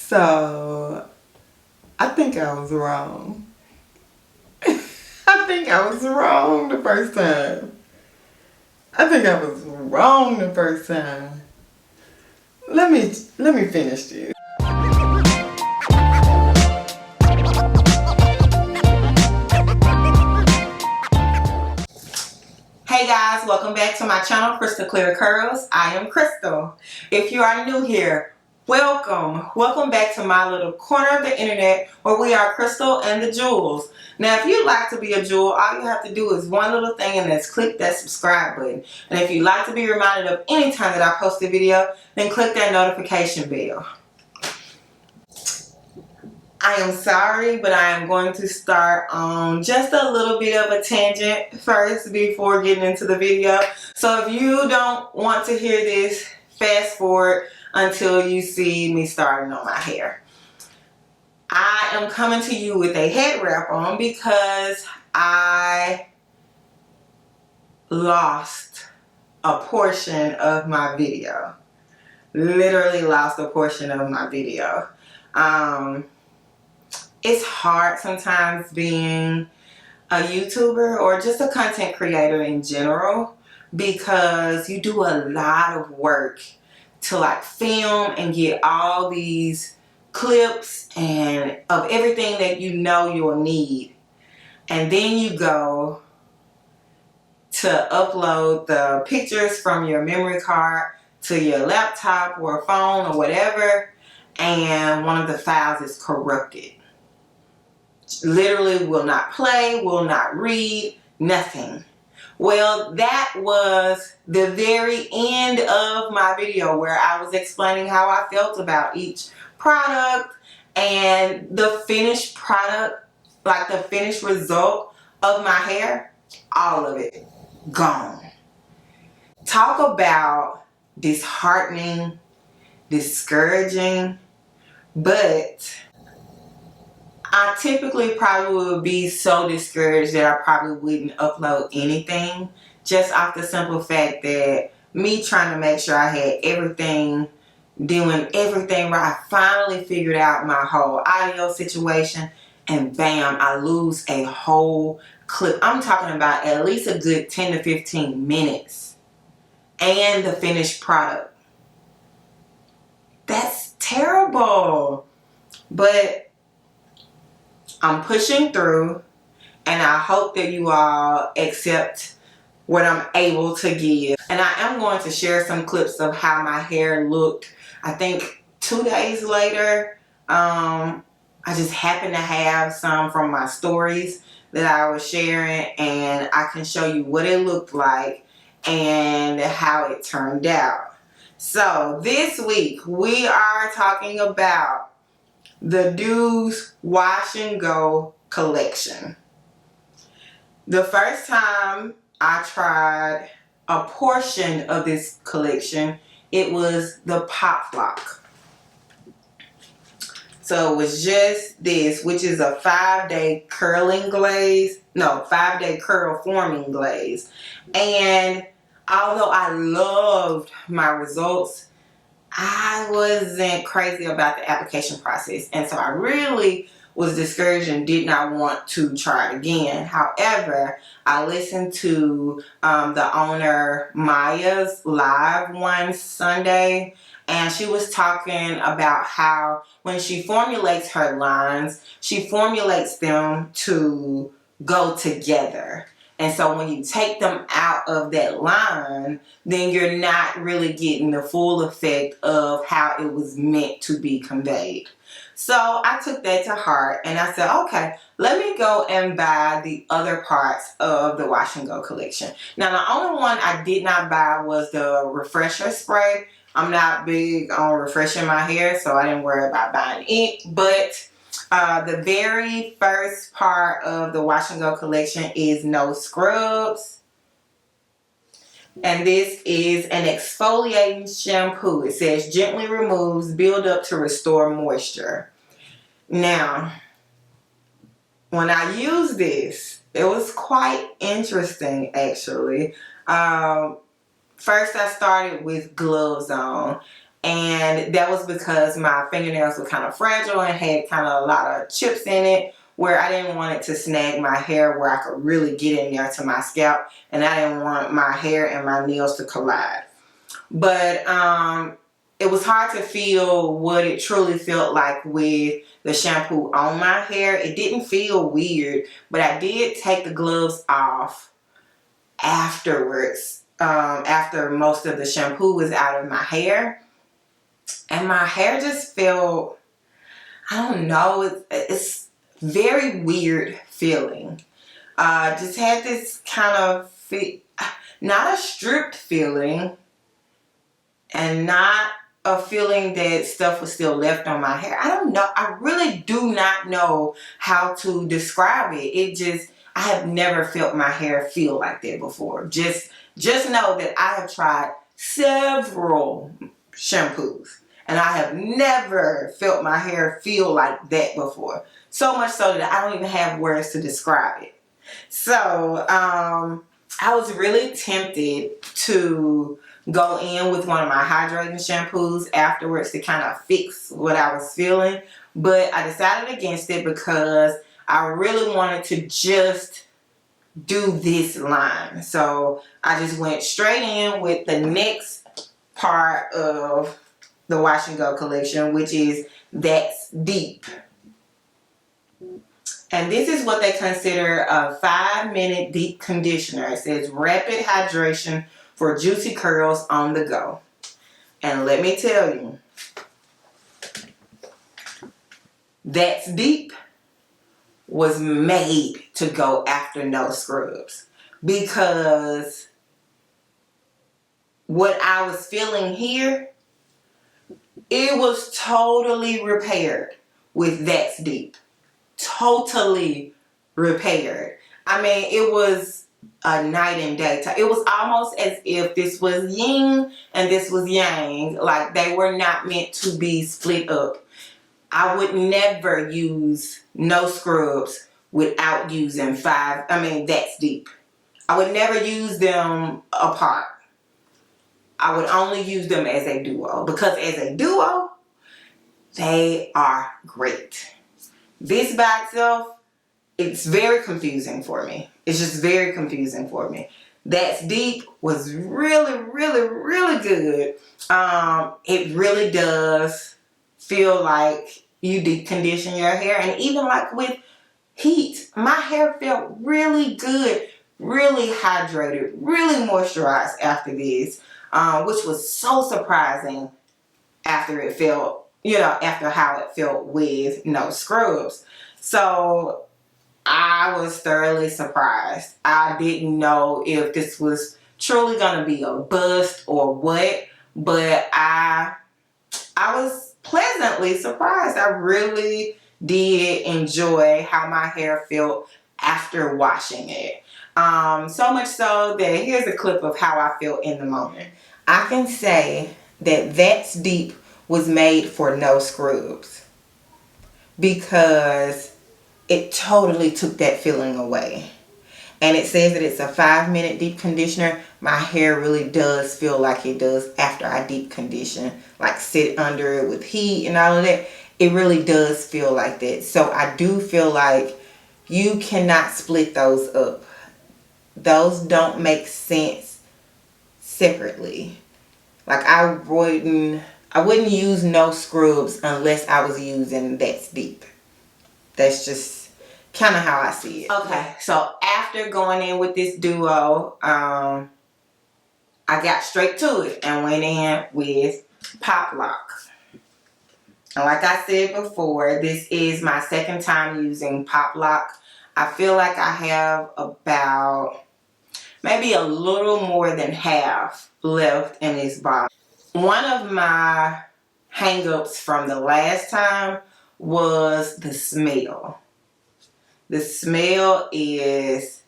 So, I think I was wrong. I think I was wrong the first time. I think I was wrong the first time. Let me finish this. Hey guys, welcome back to my channel, Crystal Clear Curls. I am Crystal. If you are new here, welcome. Welcome back to my little corner of the internet where we are Crystal and the Jewels. Now, if you'd like to be a jewel, all you have to do is one little thing, and that's click that subscribe button. And if you'd like to be reminded of any time that I post a video, then click that notification bell. I am sorry, but I am going to start on just a little bit of a tangent first before getting into the video. So if you don't want to hear this, fast forward until you see me starting on my hair. I am coming to you with a head wrap on because I lost a portion of my video. Literally lost a portion of my video. It's hard sometimes being a YouTuber or just a content creator in general because you do a lot of work to like film and get all these clips and of everything that you know you'll need, and then you go to upload the pictures from your memory card to your laptop or phone or whatever, and one of the files is corrupted. Literally will not play, will not read, nothing. Well, that was the very end of my video where I was explaining how I felt about each product, and the finished product, like the finished result of my hair, all of it gone. Talk about disheartening, discouraging, but I typically probably would be so discouraged that I probably wouldn't upload anything, just off the simple fact that me trying to make sure I had everything, doing everything right. I finally figured out my whole audio situation, and bam, I lose a whole clip. I'm talking about at least a good 10 to 15 minutes and the finished product. That's terrible. But I'm pushing through, and I hope that you all accept what I'm able to give. And I am going to share some clips of how my hair looked, I think 2 days later. I just happened to have some from my stories that I was sharing, and I can show you what it looked like and how it turned out. So this week we are talking about the Do's Wash and Go collection. The first time I tried a portion of this collection, it was the Pop Lock. So it was just this, which is a 5-day curling glaze. No, 5-day curl forming glaze. And although I loved my results, I wasn't crazy about the application process, and so I really was discouraged and did not want to try it again. However, I listened to the owner Maya's live one Sunday, and she was talking about how when she formulates her lines, she formulates them to go together. And so when you take them out of that line, then you're not really getting the full effect of how it was meant to be conveyed. So I took that to heart, and I said, okay, let me go and buy the other parts of the Wash and Go collection. Now, the only one I did not buy was the refresher spray. I'm not big on refreshing my hair, so I didn't worry about buying it. But the very first part of the Wash and Go collection is no scrubs. And this is an exfoliating shampoo. It says gently removes, build up to restore moisture. Now, when I used this, it was quite interesting actually. First I started with gloves on, And that was because my fingernails were kind of fragile and had kind of a lot of chips in it, where I didn't want it to snag my hair where I could really get in there to my scalp, and I didn't want my hair and my nails to collide. But it was hard to feel what it truly felt like with the shampoo on my hair. It didn't feel weird, but I did take the gloves off afterwards, after most of the shampoo was out of my hair. And my hair just felt, I don't know, it's very weird feeling. Just had this kind of, not a stripped feeling, and not a feeling that stuff was still left on my hair. I don't know. I really do not know how to describe it. It just, I have never felt my hair feel like that before. Just know that I have tried several shampoos, and I have never felt my hair feel like that before. So much so that I don't even have words to describe it. So, I was really tempted to go in with one of my hydrating shampoos afterwards to kind of fix what I was feeling. But I decided against it because I really wanted to just do this line. So I just went straight in with the next part of the Wash and Go collection, which is That's Deep. And this is what they consider a 5-minute deep conditioner. It says rapid hydration for juicy curls on the go. And let me tell you, That's Deep was made to go after no scrubs, because what I was feeling here, it was totally repaired with That's Deep. Totally repaired. I mean, it was a night and day. It was almost as if this was yin and this was yang. Like they were not meant to be split up. I would never use no scrubs without using That's Deep. I would never use them apart. I would only use them as a duo, because as a duo, they are great. This by itself, it's very confusing for me. It's just very confusing for me. That's Deep was really, really, really good. It really does feel like you deep condition your hair. And even like with heat, my hair felt really good, really hydrated, really moisturized after this, which was so surprising after it felt, after how it felt with no scrubs. So I was thoroughly surprised. I didn't know if this was truly going to be a bust or what, but I was pleasantly surprised. I really did enjoy how my hair felt after washing it. So much so that here's a clip of how I felt in the moment. I can say that That's Deep was made for no scrubs, because it totally took that feeling away. And it says that it's a 5-minute deep conditioner. My hair really does feel like it does after I deep condition, like sit under it with heat and all of that. It really does feel like that. So I do feel like you cannot split those up. Those don't make sense separately. Like I wouldn't use no scrubs unless I was using That's Deep. That's just kind of how I see it. Okay, so after going in with this duo, I got straight to it and went in with Pop Lock. And like I said before, this is my second time using Pop Lock. I feel like I have about maybe a little more than half left in this bottle. One of my hang-ups from the last time was the smell. The smell is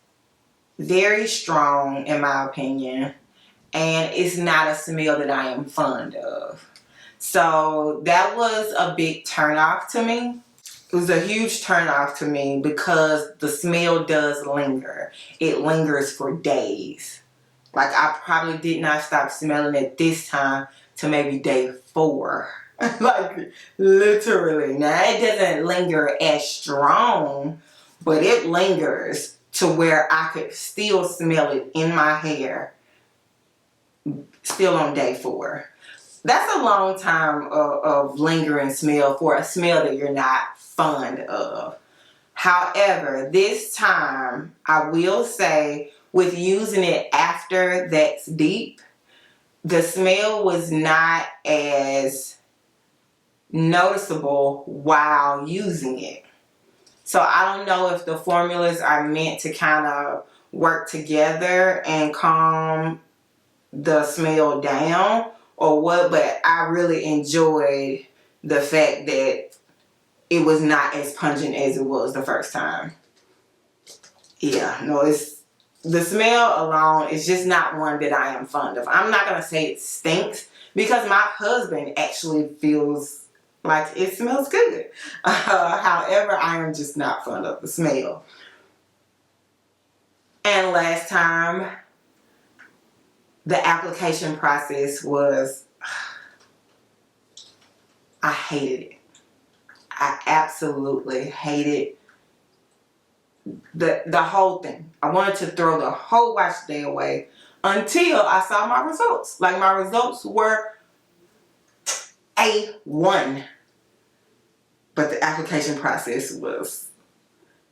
very strong in my opinion, and it's not a smell that I am fond of. So that was a big turnoff to me. It was a huge turnoff to me because the smell does linger. It lingers for days. Like I probably did not stop smelling it this time to maybe day 4. Like, literally. Now, it doesn't linger as strong, but it lingers to where I could still smell it in my hair, still on day 4. That's a long time of lingering smell for a smell that you're not fond of. However, this time, I will say, with using it after that's deep, the smell was not as noticeable while using it. So I don't know if the formulas are meant to kind of work together and calm the smell down or what, but I really enjoyed the fact that it was not as pungent as it was the first time. Yeah, no, it's the smell alone is just not one that I am fond of. I'm not gonna say it stinks because my husband actually feels like it smells good. However, I am just not fond of the smell. And last time, the application process was, I hated it. I absolutely hated the whole thing. I wanted to throw the whole wash day away until I saw my results. Like, my results were A1. But the application process was,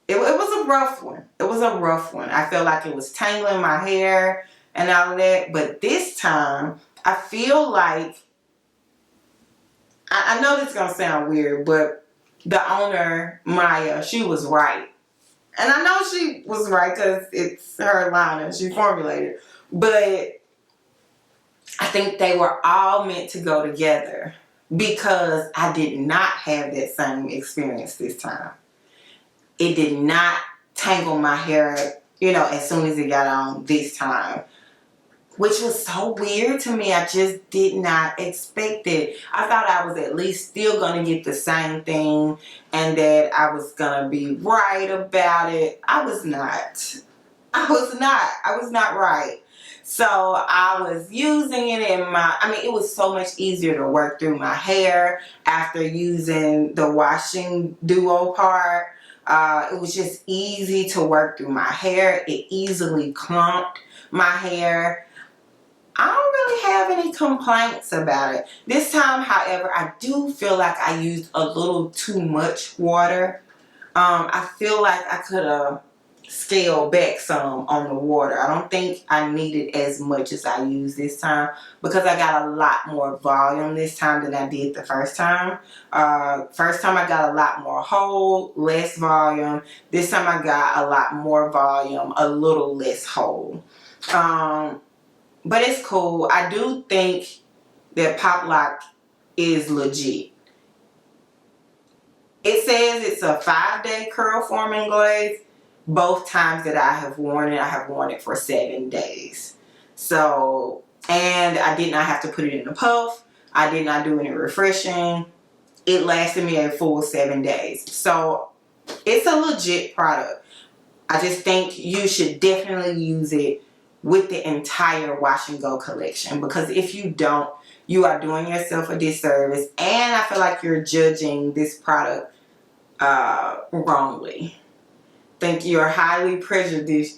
it was a rough one. It was a rough one. I felt like it was tangling my hair and all of that. But this time, I feel like, I know this is going to sound weird, but the owner, Maya, she was right. And I know she was right because it's her line and she formulated. But I think they were all meant to go together because I did not have that same experience this time. It did not tangle my hair, as soon as it got on this time. Which was so weird to me. I just did not expect it. I thought I was at least still going to get the same thing and that I was going to be right about it. I was not. I was not right. So I was using it it was so much easier to work through my hair after using the washing duo part. It was just easy to work through my hair. It easily clumped my hair. I don't really have any complaints about it. This time, however, I do feel like I used a little too much water. I feel like I could have scaled back some on the water. I don't think I needed as much as I used this time because I got a lot more volume this time than I did the first time. First time I got a lot more hold, less volume. This time I got a lot more volume, a little less hold. But it's cool. I do think that Pop Lock is legit. It says it's a 5-day curl forming glaze. Both times that I have worn it for 7 days. So, and I did not have to put it in a puff. I did not do any refreshing. It lasted me a full 7 days. So, it's a legit product. I just think you should definitely use it with the entire Wash and Go collection, because if you don't, you are doing yourself a disservice, and I feel like you're judging this product wrongly. I think you're highly prejudicial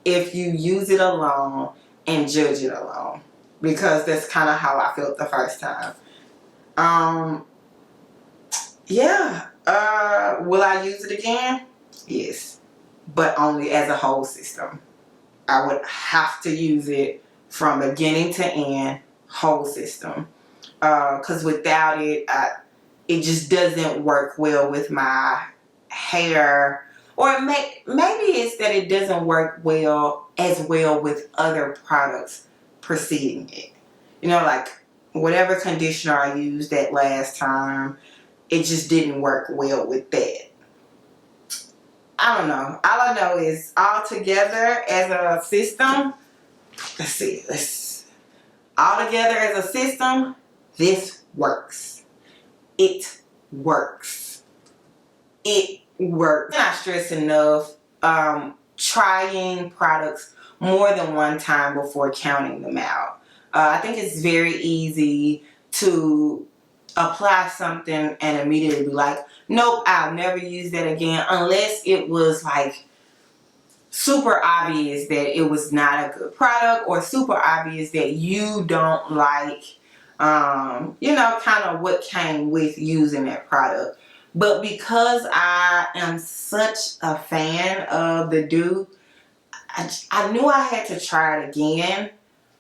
if you use it alone and judge it alone, because that's kind of how I felt the first time. Will I use it again? Yes, but only as a whole system. I would have to use it from beginning to end, whole system. Because without it, it just doesn't work well with my hair. Or maybe it's that it doesn't work as well with other products preceding it. Like whatever conditioner I used that last time, it just didn't work well with that. I don't know. All I know is all together as a system. All together as a system, this works. It works. It works. I cannot stress enough trying products more than one time before counting them out. I think it's very easy to apply something and immediately be like, nope, I'll never use that again, unless it was like super obvious that it was not a good product, or super obvious that you don't like, kind of what came with using that product. But because I am such a fan of the Dew, I knew I had to try it again,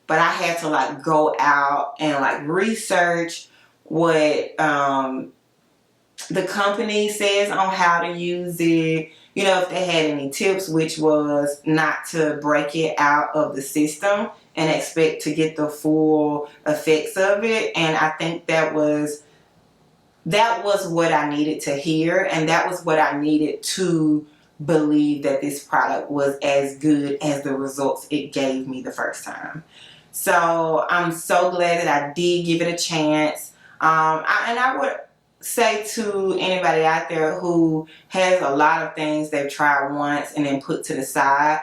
but I had to like go out and like research what the company says on how to use it. If they had any tips, which was not to break it out of the system and expect to get the full effects of it. And I think that was what I needed to hear, and that was what I needed to believe that this product was as good as the results it gave me the first time. So I'm so glad that I did give it a chance. And I would say to anybody out there who has a lot of things they've tried once and then put to the side,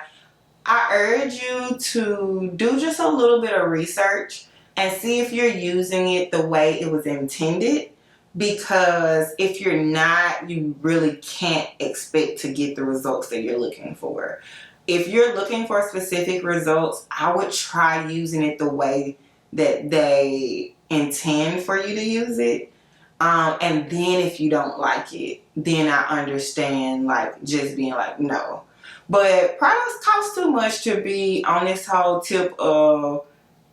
I urge you to do just a little bit of research and see if you're using it the way it was intended. Because if you're not, you really can't expect to get the results that you're looking for. If you're looking for specific results, I would try using it the way that they intend for you to use it. And then if you don't like it, then I understand like just being like, no. But products cost too much to be on this whole tip of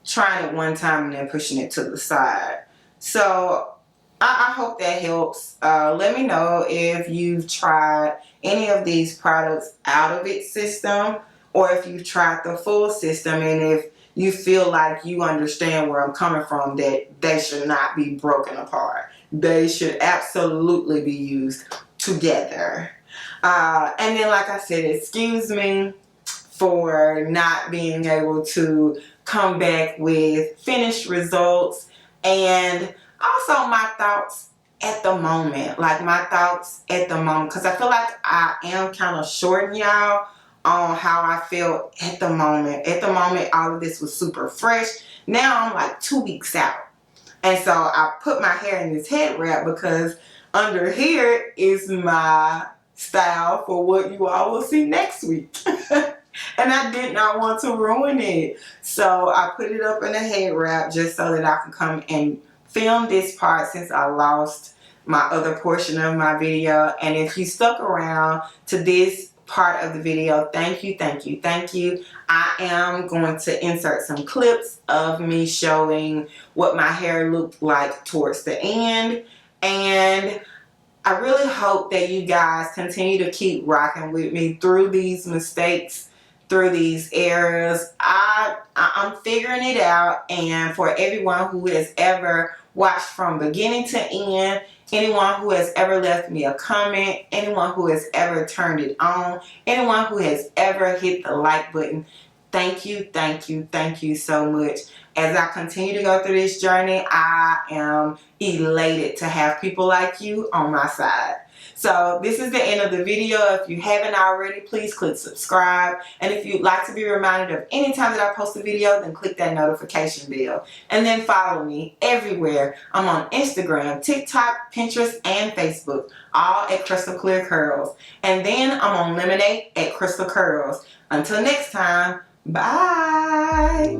trying it one time and then pushing it to the side. So I hope that helps. Let me know if you've tried any of these products out of its system, or if you've tried the full system, and if you feel like you understand where I'm coming from, that they should not be broken apart. They should absolutely be used together. And then, like I said, excuse me for not being able to come back with finished results, and also my thoughts at the moment. Because I feel like I am kind of shorting y'all on how I felt at the moment. At the moment, all of this was super fresh. Now I'm like 2 weeks out. And so I put my hair in this head wrap because under here is my style for what you all will see next week. And I did not want to ruin it. So I put it up in a head wrap just so that I can come and film this part, since I lost my other portion of my video. And if you stuck around to this part of the video, thank you, thank you, thank you. I am going to insert some clips of me showing what my hair looked like towards the end. And I really hope that you guys continue to keep rocking with me through these mistakes, through these errors. I'm figuring it out, and for everyone who has ever watched from beginning to end, anyone who has ever left me a comment, anyone who has ever turned it on, anyone who has ever hit the like button, thank you, thank you, thank you so much. As I continue to go through this journey, I am elated to have people like you on my side. So this is the end of the video. If you haven't already, please click subscribe. And if you'd like to be reminded of any time that I post a video, then click that notification bell. And then follow me everywhere. I'm on Instagram, TikTok, Pinterest, and Facebook, all at Crystal Clear Curls. And then I'm on Lemonade at Crystal Curls. Until next time, bye.